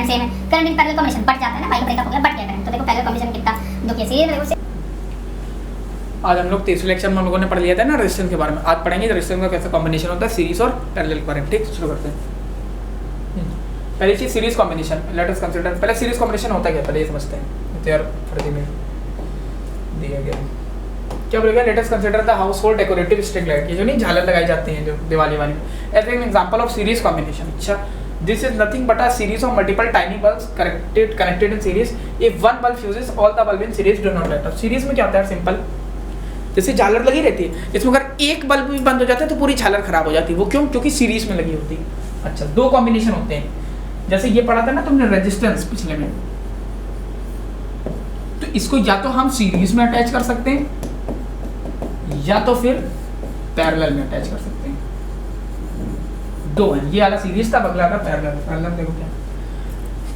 Current same है, current in parallel combination बढ़ जाता है ना, वाई का ब्रेकअप हो गया, बढ़ गया करंट। तो देखो पैरेलल कॉम्बिनेशन कितना दुखी है। सीरीज आज हम लोग तीसरे लेक्चर में हम लोगों ने पढ़ लिया था ना रेजिस्टेंस के बारे में। आज पढ़ेंगे रेजिस्टेंस का कैसा कॉम्बिनेशन होता है सीरीज और पैरेलल के बारे में। ठीक, शुरू करते हैं। पहली चीज series combination. Let us consider पहले सीरीज कॉम्बिनेशन होता क्या है, पहले ये समझते हैं। तो यार फर्जी में दिया गया क्या बोलेगा, let us consider the house hold decorative string light. ये जो नहीं झालर लगाई जाती हैं जो दिवाली वाली, as an example of series combination. अच्छा, this is nothing but a series of multiple tiny bulbs connected in series. If one bulb fuses all the bulb in series do not light up. Series में क्या होता है, simple, जैसे झालर लगी रहती है, इसमें अगर एक बल्ब भी बंद हो जाता है तो पूरी झालर खराब हो जाती है। वो क्यों? क्योंकि सीरीज में लगी होती है। अच्छा, दो कॉम्बिनेशन होते हैं, जैसे ये पढ़ा था ना तुमने रेजिस्टेंस पिछले में, तो इसको या तो हम सीरीज में अटैच कर सकते हैं या तो फिर पैरेलल में अटैच कर सकते हैं। दो है, ये वाला सीरीज था, अगला था पैरेलल। पैरेलल देखो क्या,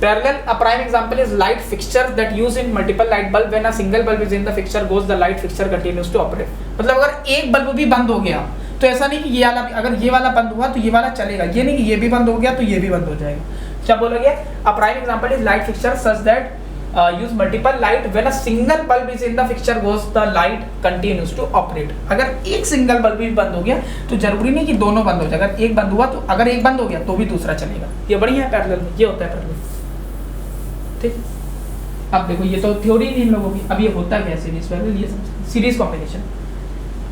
parallel a prime example is light fixture that use in multiple light bulb when a single bulb is in the fixture goes the light fixture continues to operate। मतलब अगर एक bulb भी बंद हो गया तो ऐसा नहीं कि ये वाला, अगर ये वाला बंद हुआ तो ये वाला चलेगा, ये नहीं कि ये भी बंद हो गया तो ये भी बंद हो जाएगा। क्या बोला गया, a prime example is light fixture such that use multiple light when a single bulb is in the fixture goes the light continues to operate। अगर एक सिंगल बल्ब भी बंद हो गया तो जरूरी नहीं कि दोनों बंद हो जाए, अगर एक बंद हुआ तो, अगर एक बंद हो गया तो भी दूसरा चलेगा। ये बढ़िया है पैरेलल में, ये होता है पैरेलल। ठीक, अब देखो ये तो थ्योरी नहीं इन लोगों की, अब ये होता क्या है सीरीज पैरेलल, ये समझते। सीरीज कॉम्बिनेशन,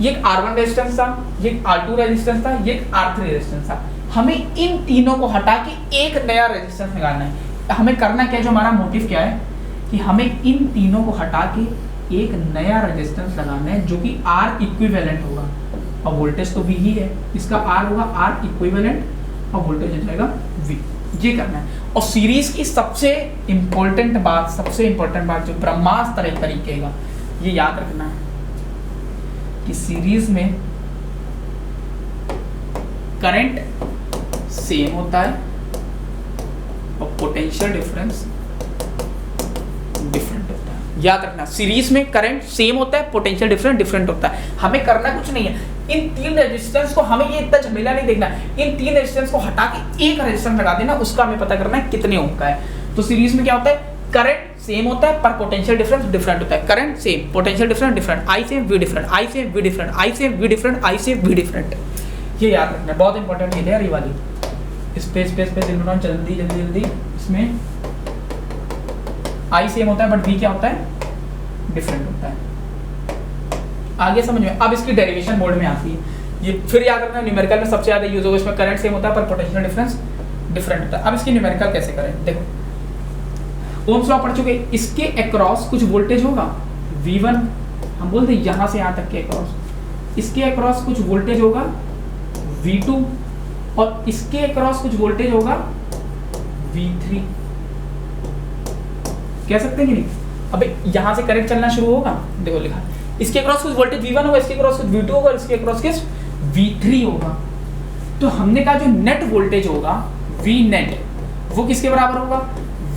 ये एक R1 रेजिस्टेंस था, ये एक R2 रेजिस्टेंस था, ये एक R3 रेजिस्टेंस था। हमें इन तीनों को हटा के एक नया रेजिस्टेंस निकालना है। हमें करना क्या है, जो हमारा मोटिव क्या है कि हमें इन तीनों को हटा के एक नया रेजिस्टेंस लगाना है जो कि R इक्विवेलेंट होगा, और वोल्टेज तो V ही है, इसका R होगा R इक्विवेलेंट और वोल्टेज हो जाएगा V। ये करना है। और सीरीज की सबसे इंपॉर्टेंट बात जो ब्रह्मास्त्र तरीके का, ये याद रखना है कि सीरीज में करंट सेम होता है और पोटेंशियल डिफरेंस डिफरेंट होता है। याद रखना, सीरीज में करंट सेम होता है, पोटेंशियल डिफरेंस डिफरेंट होता है। हमें करना कुछ नहीं है, इन तीन रेजिस्टेंस को, हमें ये इतना झमेला नहीं देखना, इन तीन रेजिस्टेंस को हटा के एक रेजिस्टेंस लगा देना, उसका हमें पता करना है कितने ओम का है। तो सीरीज में क्या होता है, करंट सेम होता है पर पोटेंशियल डिफरेंस डिफरेंट होता है। Current same, potential difference different, I same V different, I same V different, I same V different, I same V different. ये याद रखना है, बहुत इंपॉर्टेंट है यार ये वाली। स्पेस जल्दी जल्दी जल्दी, इसमें आई सेम होता है बट वी क्या होता है, डिफरेंट होता है। आगे समझ में, अब इसकी डेरिवेशन बोर्ड में आती है, ये फिर याद रखना न्यूमेरिकल में सबसे ज्यादा यूज होगा। इसमें करंट सेम होता है पर पोटेंशियल डिफरेंस डिफरेंट होता है। अब इसकी न्यूमेरिकल कैसे करें, देखो ओम्स लॉ पढ़ चुके, इसके अक्रॉस कुछ वोल्टेज होगा V1, हम बोलते हैं यहां से यहां तक के अक्रॉस, इसके अक्रॉस कुछ वोल्टेज होगा V2 और इसके अक्रॉस कुछ वोल्टेज होगा V3। कह सकते हैं कि नहीं? अबे यहां से करंट चलना शुरू होगा, देखो लिखा, इसके अक्रॉस कुछ वोल्टेज V1 होगा, इसके अक्रॉस कुछ V2 होगा, इसके अक्रॉस किस V3 होगा। तो हमने कहा जो नेट वोल्टेज होगा V नेट, वो किसके बराबर होगा,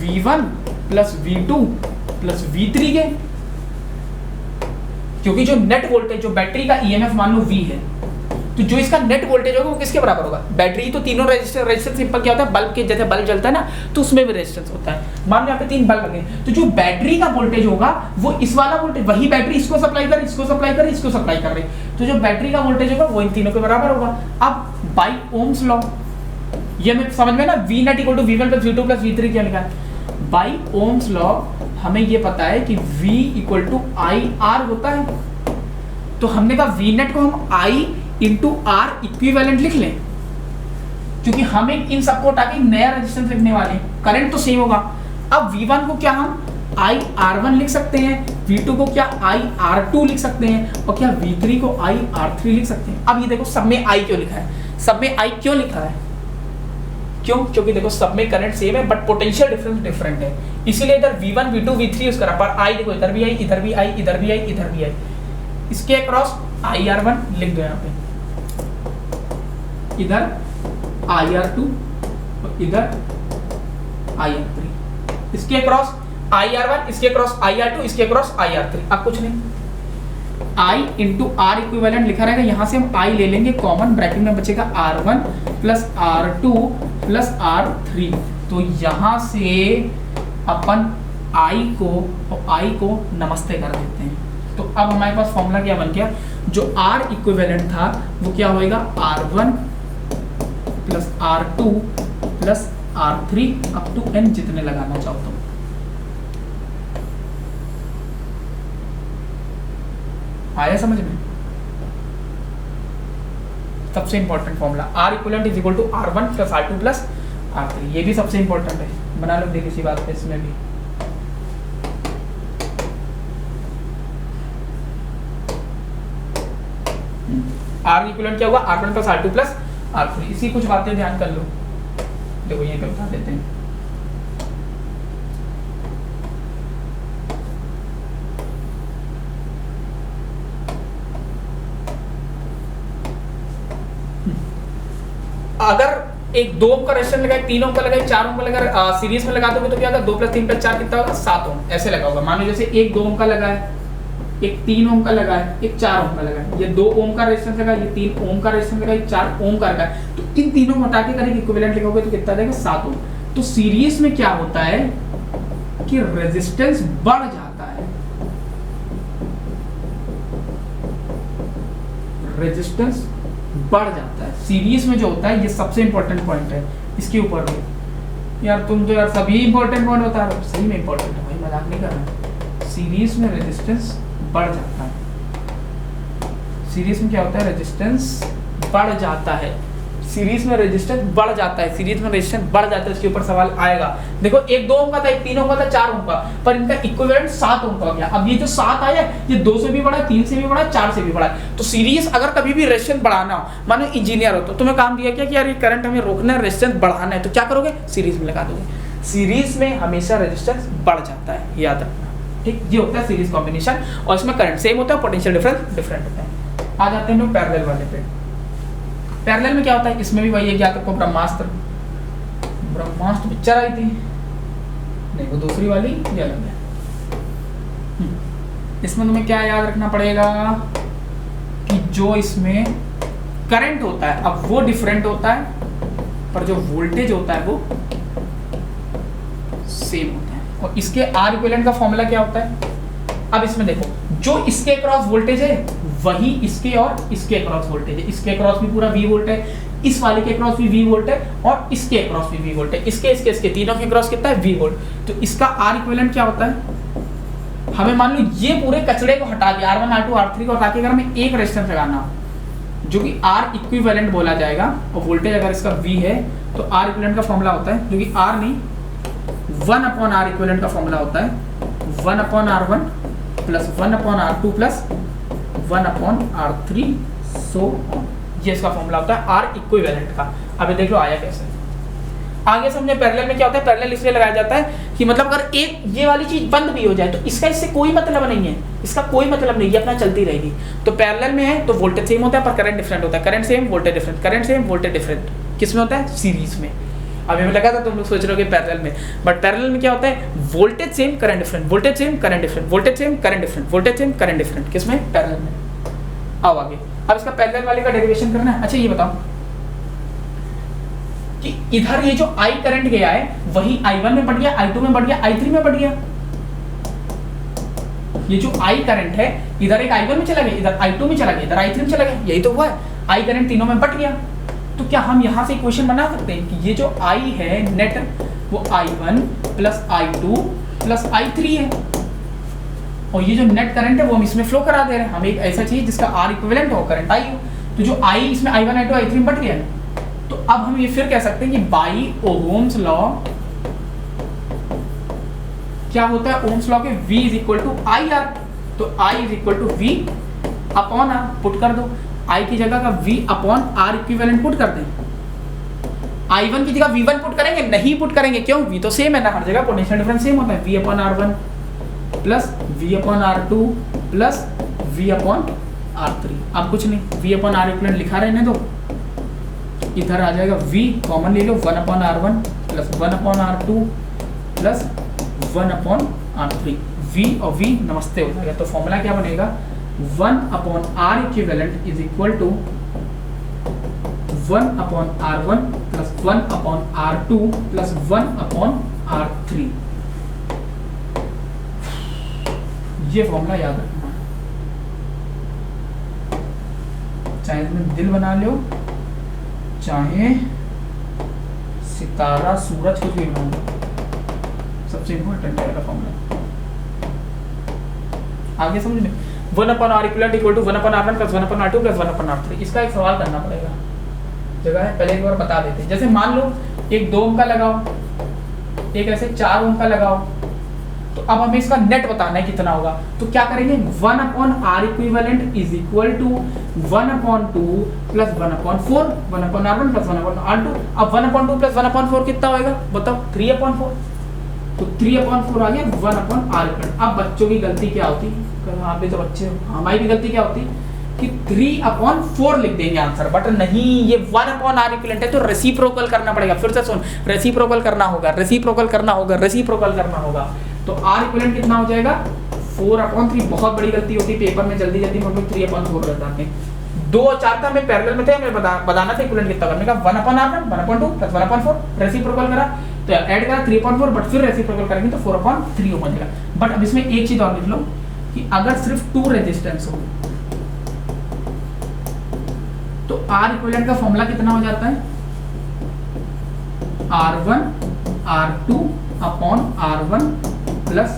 V1 plus V2 plus V3 के, क्योंकि जो नेट वोल्टेज, जो बैटरी का EMF मान लो V है, तो जो इसका नेट वोल्टेज होगा वो किसके बराबर होगा, बैटरी तो तीनों रेजिस्टेंस सिंपल क्या होता है, बल्ब के जैसे बल्ब जलता है ना, तो उसमें भी रेजिस्टेंस होता है। मान लो यहाँ पे तीन बल्ब लगे, तो जो बैटरी का वोल्टेज होगा वो इस वाला वोल्टेज, वही बैटरी इसको सप्लाई कर, इसको सप्लाई कर, इसको सप्लाई कर रही, तो जो बैटरी का वोल्टेज होगा वो इन तीनों के बराबर होगा। अब बाय ओम्स लॉ, ये हमें समझ में ना, V net equal to V1 plus V2 plus V3 क्या लिखा है, बाय ओम्स लॉ हमें ये पता है कि V इक्वल टू IR होता है, तो हमने कहा V नेट को हम I इंटू R इक्विवेलेंट लिख लें, क्योंकि हमें इन सबको हटा के नया रेजिस्टेंस लिखने वाले हैं। करंट तो सेम होगा। अब V1 को क्या हम IR1 लिख सकते हैं, V2 को क्या IR2 लिख सकते हैं, और क्या V3 को IR3 लिख सकते हैं। अब ये देखो सब में I क्यों लिखा है, सब में I क्यों लिखा है, क्यों, क्योंकि देखो सब में करंट सेम है बट पोटेंशियल डिफरेंस डिफरेंट है, इसीलिए इधर V1 V2 V3 यूज करा, पर I देखो इधर भी I, इधर भी I, इधर भी I, इधर भी I, इसके अक्रॉस IR1 लिख दो यहाँ पे, इधर IR2 और इधर IR3, इसके अक्रॉस IR1, इसके अक्रॉस IR2, इसके अक्रॉस IR3। अब कुछ नहीं, I इंटू R इक्विवेलेंट लिखा रहेगा, यहां से हम I ले लेंगे कॉमन, ब्रैकेट में बचेगा R1 plus R2 plus R3, तो यहाँ से अपन I को नमस्ते कर देते हैं। तो अब हमारे पास फॉर्मूला क्या बन गया, जो R इक्विवेलेंट था वो क्या होएगा, R1 plus R2 plus R3 up to n, जितने लगाना चाहो तुम। आया समझ में? सबसे important formula R equivalent is equal to R1 plus R2 plus R3, ये भी सबसे इंपॉर्टेंट है, बना लो देखिए इसी बात पे इसमें भी। R इक्विवेलेंट क्या होगा, R1 plus R2 plus R3। इसी कुछ बातें ध्यान कर लो, देखो यहीं पे बता देते हैं। अगर एक 2 ओम का रेजिस्टेंस लगाए, 3 ओम का लगाए, 4 ओम का लगाए, सीरीज में लगा दोगे तो क्या होगा, 2 प्लस 3 प्लस 4 कितना होगा, 7 ओम, ऐसे लगा होगा। मान लो जैसे एक 2 ओम का लगा है, एक 3 ओम का लगा है, एक 4 ओम का लगा है, ये 2 ओम का रेजिस्टेंस लगा, ये 3 ओम का रेजिस्टेंस लगा, ये 4 ओम का लगा है। तो इन तीनों को हटा के करेंगे इक्विवेलेंट लिखोगे तो कितना देगा, 7 ओम। तो सीरीज में क्या होता है कि रेजिस्टेंस बढ़ जाता है, रेजिस्टेंस बढ़ जाता है सीरीज में जो होता है। ये सबसे इंपॉर्टेंट पॉइंट है, इसके ऊपर भी यार तुम तो यार सभी इंपॉर्टेंट पॉइंट बता रहे हो, सही में इंपॉर्टेंट है भाई, मजाक नहीं कर रहा। सीरीज में रेजिस्टेंस बढ़ जाता है, सीरीज में क्या होता है, रेजिस्टेंस बढ़ जाता है, सीरीज में रेजिस्टेंस बढ़ जाता है, सीरीज में रेजिस्टेंस बढ़ जाता है। इसके ऊपर सवाल आएगा। देखो एक 2 ओम का था, एक 3 ओम का था, 4 ओम का, पर इनका इक्विवेलेंट 7 ओम का हो गया। अब ये जो 7 आया ये 2 से भी बड़ा है, 3 से भी बड़ा है, 4 से भी बड़ा है। तो सीरीज अगर कभी भी रेजिस्टेंस बढ़ाना हो, मानो इंजीनियर हो तो तुम्हें काम दिया क्या कि यार ये करंट हमें रोकना है, रेजिस्टेंस बढ़ाना है, तो क्या करोगे, सीरीज में लगा दोगे। सीरीज में हमेशा रेजिस्टेंस बढ़ जाता है, याद रखना, ठीक। ये होता है सीरीज कॉम्बिनेशन, और इसमें करंट सेम होता है, पोटेंशियल डिफरेंस डिफरेंट होता है। आ जाते हैं लोग पैरेलल वाले पे। पैरेलल में क्या होता है, इसमें भी वही है, क्या आपको ब्रह्मास्त्र पिक्चर आई थी, नहीं वो दूसरी वाली, ये अलग है। इसमें तुम्हें क्या याद रखना पड़ेगा कि जो इसमें करंट होता है, अब वो डिफरेंट होता है, पर जो वोल्टेज होता है वो सेम होता है। और इसके आर इक्विवेलेंट का फॉर्मूला क्या होता है, अब इसमें देखो, जो इसके अक्रॉस वोल्टेज है वही इसके और इसके अक्रॉस वोल्टेज है। इसके अक्रॉस भी पूरा V वोल्ट है, इस वाले के अक्रॉस भी V वोल्ट है, और इसके अक्रॉस भी V वोल्ट है। इसके तीनों के अक्रॉस कितना है, V वोल्ट। तो इसका R इक्विवेलेंट क्या होता है, हमें मान लो ये पूरे कचड़े को हटा के R1 R2 R3 को हटा के अगर हमें एक रेजिस्टेंस लगाना जो कि R इक्विवेलेंट बोला जाएगा, और वोल्टेज अगर इसका V है तो R इक्विवेलेंट का फॉर्मूला होता है, जो कि R नहीं 1/R इक्विवेलेंट का फॉर्मूला होता है 1/R1 plus 1/R2 plus 1/R3 so on. ये इसका फॉर्मूला होता है R इक्विवेलेंट का। अब ये देख लो आया कैसे। आगे समझे पैरेलल में क्या होता है, पैरेलल इसलिए लगाया जाता है कि मतलब अगर एक ये वाली चीज बंद भी हो जाए तो इसका इससे कोई मतलब नहीं है, इसका कोई मतलब नहीं, ये अपना चलती रहेगी। तो पैरेलल में है तो वोल्टेज सेम होता है पर करंट डिफरेंट होता है, current same voltage different, current same voltage different. किस में होता है, सीरीज में। अब हमें लगा था तुम लोग सोच रहे हो कि पैरेलल में, बट पैरेलल में क्या होता है, voltage same current different, voltage same current different, voltage same current different, voltage same current different. किस में, पैरेलल में। आओ आगे, अब इसका पैरेलल वाले का डेरिवेशन करना है। अच्छा ये बताओ कि इधर ये जो I करंट गया है वही I1 में बढ़ गया, I2 में बढ़ गया, I3 में बढ़ गया। ये जो I करंट है इधर एक I1 में चला गया, इधर I2 में चला गया, इधर I3 में चला गया, यही तो हुआ है। I करंट तीनों में बढ़ गया। तो क्या हम यहां से इक्वेशन बना सकते हैं कि ये जो I है नेट वो I1 plus I2 plus I3 है, और ये जो नेट करंट है वो हम इसमें फ्लो करा दे रहे हैं। हमें एक ऐसा चाहिए जिसका R इक्विवेलेंट हो, करंट I हो। तो जो I इसमें I1 I2 I3 में बढ़ गया है, तो अब हम ये फिर कह सकते हैं कि बाई ओहम्स लॉ क्या होता है, ओहम्स लॉ के V is equal to I R. तो I is equal to V upon R, put कर दो। I की जगह का V upon R equivalent put कर दें। I1 की जगह V1 पुट करेंगे, नहीं पुट करेंगे, क्यों, V तो सेम है ना, हर जगह पोटेंशियल डिफरेंस सेम होता है। V upon R1 plus V upon R2 plus V upon R3। अब कुछ नहीं, V अपॉन आर इक्विवेलेंट लिखा रहने दो, इधर आ जाएगा V कॉमन ले लो, 1/R1 plus 1/R2 plus 1/R3। V और V नमस्ते हो जाएगा। तो फॉर्मूला क्या बनेगा, 1/R equivalent is equal to 1/R1 plus 1/R2 plus 1/R3। ये फॉर्मूला याद रखना, चाहे इसमें दिल बना लो, चाहे सितारा सूरज कुछ भी बना लो, सबसे इंपॉर्टेंट है फॉर्मूला। आगे समझ में 1/R equal to 1/R1 plus 1/R2 plus 1/R3। इसका एक सवाल करना पड़ेगा, जगह है पहले एक बार बता देते। जैसे मान लो एक 2 ओम का लगाओ, एक ऐसे 4 ओम का लगाओ, तो अब हमें इसका नेट बताना है कितना होगा। तो क्या करेंगे, 1/R equivalent is equal to 1/2 plus 1/4 1/R1 plus 1/R2। अब 1/2 प्लस 1/4 कितना होगा बताओ, 3/4। तो 3/4 आ गया 1/R। अब बच्चों की गलती क्या होती, आप भी तो बच्चे हो, हमारी भी गलती क्या होती कि 3/4 लिख देंगे आंसर, बट नहीं, ये 1/R इक्विवेलेंट है तो रेसिप्रोकल करना पड़ेगा। फिर से सुन, रेसिप्रोकल करना होगा, रेसिप्रोकल करना होगा, रेसिप्रोकल करना होगा। तो R इक्विवेलेंट कितना हो जाएगा 4/3। बहुत बड़ी गलती होती है पेपर में, जल्दी जल्दी हम लोग 3/4 रख जाते हैं। 2 और 4 था, हमें पैरेलल में थे, हमें बताना था इक्विवेलेंट कितना करने का। 1/R1 1/2 प्लस 1/4 रेसिप्रोकल करा तो ऐड करा 3/4, बट फिर रेसिप्रोकल करेंगे तो 4/3 हो जाएगा। बट अब इसमें एक चीज और लिख लो कि अगर सिर्फ 2 रेजिस्टेंस हो तो R इक्विवेलेंट का फॉर्मूला कितना हो जाता है, R1 R2 upon R1 plus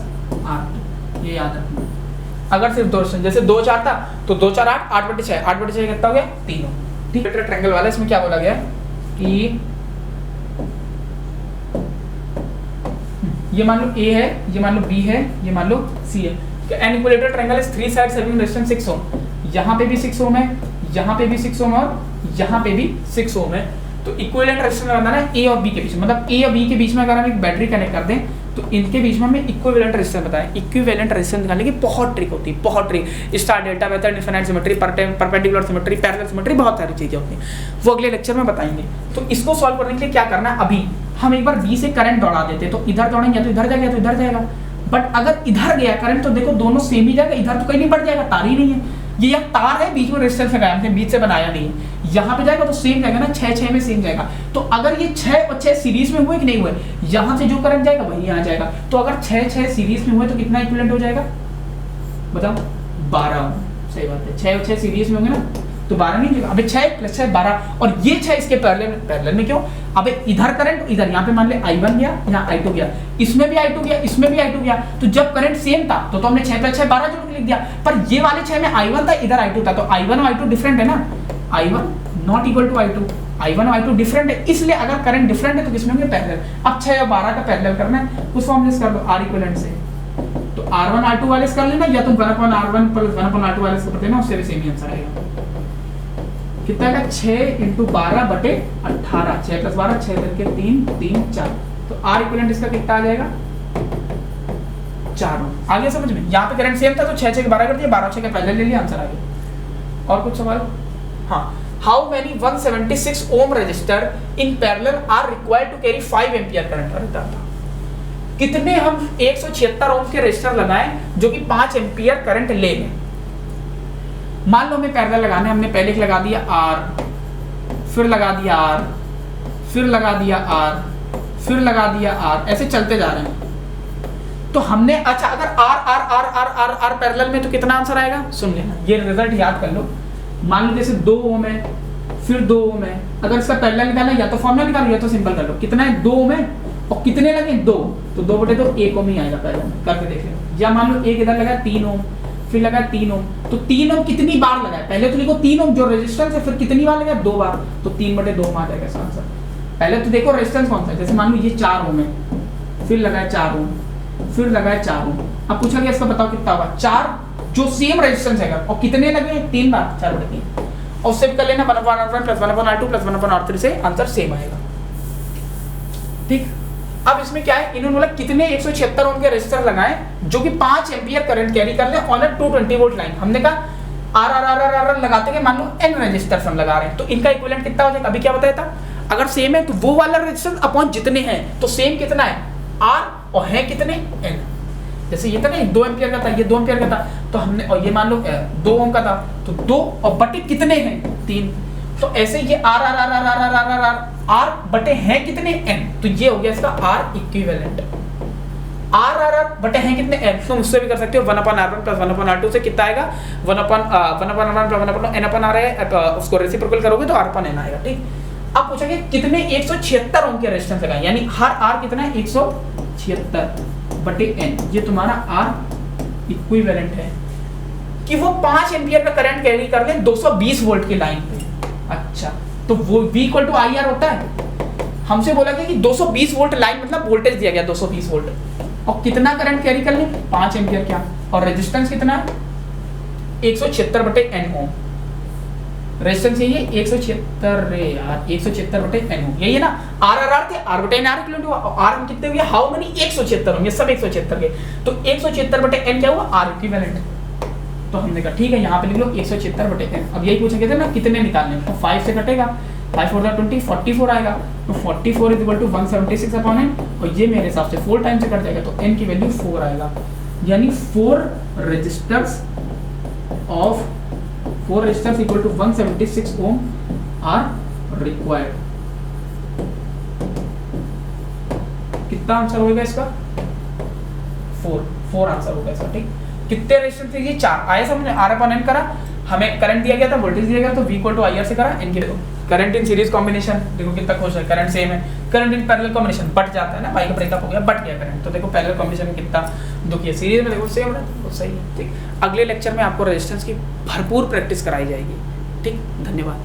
R2। ये याद रखना। अगर सिर्फ 2 रेजिस्टेंस, जैसे 2 4 था तो 2 4 8 8/6 8/6 कितना हो गया 3। ठीक है, ट्रायंगल वाला इसमें क्या बोला गया कि ये मान लो A है, ये मान लो B है, ये मान लो C है। An equilateral triangle is 3 sides having resistance 6 ओम। यहाँ पे भी 6 ओम है, यहाँ पे भी 6 ओम और यहाँ पे भी 6 ओम है। तो इक्विवेलेंट रेजिस्टेंस लगाना है A और B के बीच में, मतलब A और B के बीच में अगर हम एक बैटरी कनेक्ट कर दें तो इनके बीच में हमें इक्विवेलेंट रेजिस्टेंस बताएं। इक्विवेलेंट रेजिस्टेंस निकालने की बहुत ट्रिक होती है, बहुत trick. Star delta method, infinite symmetry, perpendicular symmetry, parallel symmetry, बहुत सारी चीजें होती हैं, वो अगले लेक्चर में बताएंगे। तो इसको सॉल्व करने के लिए क्या करना है, अभी हम एक बार B से करंट दौड़ा देते, तो इधर दौड़ेंगे तो इधर जाएगा, तो इधर जाएगा। बट अगर इधर गया करंट तो देखो दोनों सेम ही जाएगा, इधर तो कहीं नहीं बढ़ जाएगा, तार ही नहीं है। ये यहाँ तार है, बीच में रेजिस्टेंस लगाया हमने, बीच से बनाया नहीं है। यहाँ पे जाएगा तो सेम जाएगा ना, 6 में सेम जाएगा। तो अगर ये 6 और 6 सीरीज में हुए कि नहीं हुए, यहाँ से जो करंट जाएगा वही यहाँ जाएगा। तो अगर 6 सीरीज में हुए तो कितना इक्विवेलेंट हो जाएगा बताओ, 12। सही बात है, 6 और 6 सीरीज में होंगे ना तो 12 नहीं जाएगा। अबे 6 + 6 12, और ये 6 इसके पैरेलल में क्यों, अबे इधर करंट इधर, यहाँ पे मान ले I1 गया, यहाँ I2 गया, इसमें भी I2 गया, इसमें भी I2 गया। तो जब करंट सेम था तो हमने 6 + 6 12 जोड़ के लिख दिया। पर ये वाले 6 में I1 था, इधर I2 था, तो I1 और I2 डिफरेंट है ना, I1 not equal to I2, I1 और I2 डिफरेंट है, इसलिए अगर करंट डिफरेंट है तो किसमें होंगे पैरेलल। अब 6 और 12 का पैरेलल करना है, उस फॉर्मूले से कर लो R इक्विवेलेंट से। तो R1 R2 वाले से कर लेना, या तुम 1/R1 प्लस 1/R2 वाले से कर देना, उससे भी सेम ही आंसर आएगा। कितना का 6 × 12/18, 6 + 12 6 करके 3 3 4। तो R इक्विवेलेंट इसका कितना आ जाएगा 4 ओम। आगे समझ में, यहाँ पे करंट सेम था तो 6 6 12 कर दिया, 12 6 का पैरेलल ले लिया, आंसर आ गया। और कुछ सवाल? हाँ, how many 176 ohm resistor in parallel are required to carry 5 ampere current. अरे दादा, कितने हम 176 ओम के रजिस्टर लगाएं जो कि 5 एम्पीयर करंट ले लें। मान लो हमें पैरेलल लगाने, हमने पहले लगा दिया R, फिर लगा दिया R, फिर लगा दिया R, फिर लगा दिया R, ऐसे चलते जा रहे हैं। तो हमने, अच्छा अगर R R R R R R parallel में तो कितना आंसर आएगा, सुन लेना, ये रिजल्ट याद कर लो। मान लो जैसे 2 ओम है, फिर 2 ओम है, अगर इसका पैरेलल निकालना या तो फॉर्मूला निकालो या तो सिंपल कर लो। कितना है 2 ओम है, और कितने लगे 2, तो 2/2 1 ओम ही आएगा पैरेलल में, करके देख लो। या मान लो एक इधर लगा 3 ओम, फिर लगा 3 ओम, तो 3 ओम कितनी बार लगाए, पहले तो लिखो 3 ओम जो रेजिस्टेंस है, फिर कितनी बार लगाए 2 बार, तो 3/2 में आ जाएगा इसका आंसर। पहले तो देखो रेजिस्टेंस कौन सा है, जैसे मान लो ये 4 ओम है, फिर लगाए 4 ओम, फिर लगाए 4 ओम। अब पूछा गया इसका बताओ कितना होगा, 4 जो सेम रेजिस्टेंस है, और कितने लगे 3 बार, 4/3। और उससे भी कर लेना 1/R1 plus 1/R2 plus 1/R3 से आंसर सेम आएगा। ठीक, अब इसमें क्या है, इन्होंने बोला कितने 176 ओम के रेजिस्टर लगाएं जो कि 5 एम्पीयर करंट कैरी कर ले ऑन अ 220 वोल्ट लाइन। हमने कहा R लगाते हैं, मान लो n रेजिस्टर्स हम लगा रहे हैं, तो इनका इक्विवेलेंट कितना हो जाएगा, अभी क्या बताया था, अगर सेम है तो वो वाला रेजिस्टेंस अपॉन जितने हैं, तो सेम कितना है R और है कितने n। जैसे ये था ना 2 एम्पीयर का था, ये 2 एम्पीयर का था, तो हमने, और ये मान लो 2 ओम का था, तो 2 और बटे कितने हैं 3, तो ऐसे ये R R R R R R R R R बटे हैं कितने एन, तो ये हो गया इसका R equivalent. R R R बटे हैं कितने एन, तो उससे भी कर सकते हो 1/r1 प्लस 1/r2 से कितना आएगा 1/1 प्लस 1/n r है, उसको रेसिप्रोकल करोगे तो r/n आएगा। ठीक, अब पूछेंगे कितने 176 ओम के रेजिस्टेंस लगाएं, यानी हर आर कितना है 176 बटे एन, ये तुम्हारा आर इक्विवेलेंट है कि वो 5 एम्पियर का करंट कैरी कर ले 220 वोल्ट की लाइन पे। अच्छा, तो वो V equal to I R होता है, हमसे बोला गया कि 220 वोल्ट लाइन मतलब वोल्टेज दिया गया 220 वोल्ट, और कितना करंट कैरी कर ले 5 एम्पियर क्या, और रेजिस्टेंस कितना है 176 बटे एन ओम। रेजिस्टेंस यही है 176 रे यार 176 बटे एन ओम, यही है ना। आर आर आर थे, आर बटे N R equal to R हम कितने हुए, हाउ मेनी 176 होंगे, सब 176 के, तो 176 बटे एन क्या हुआ आर इक्विवेलेंट। तो हमने कहा ठीक है यहाँ पे लिख लो 176 बटे एन। अब यही पूछा गया था ना कितने निकालने, तो 5 से कटेगा, 5 4 20 44 आएगा, तो 44 is equal to 176 upon N, और ये मेरे हिसाब से 4 टाइम से कट जाएगा, तो एन की वैल्यू 4 आएगा, यानी 4 resistors equal to 176 ohm are required. कितना आंसर होगा इसका 4 आंसर होगा इसका। ठीक, कितने रेजिस्टेंस थे ये 4 आया समझ में, आर अपॉन एन करा, हमें करंट दिया गया था, वोल्टेज दिया गया, तो V equal to I R से करा, एन की देखो करंट इन सीरीज कॉम्बिनेशन, देखो कितना खुश है, करंट सेम है, current in parallel combination but जाता है ना, बाई का ब्रेकअप हो गया बट गया करंट, तो देखो पैरेलल कॉम्बिनेशन में कितना दुखी है, सीरीज में देखो सेम है, तो सही है। ठीक, अगले लेक्चर में आपको रेजिस्टेंस की भरपूर प्रैक्टिस कराई जाएगी। ठीक, धन्यवाद।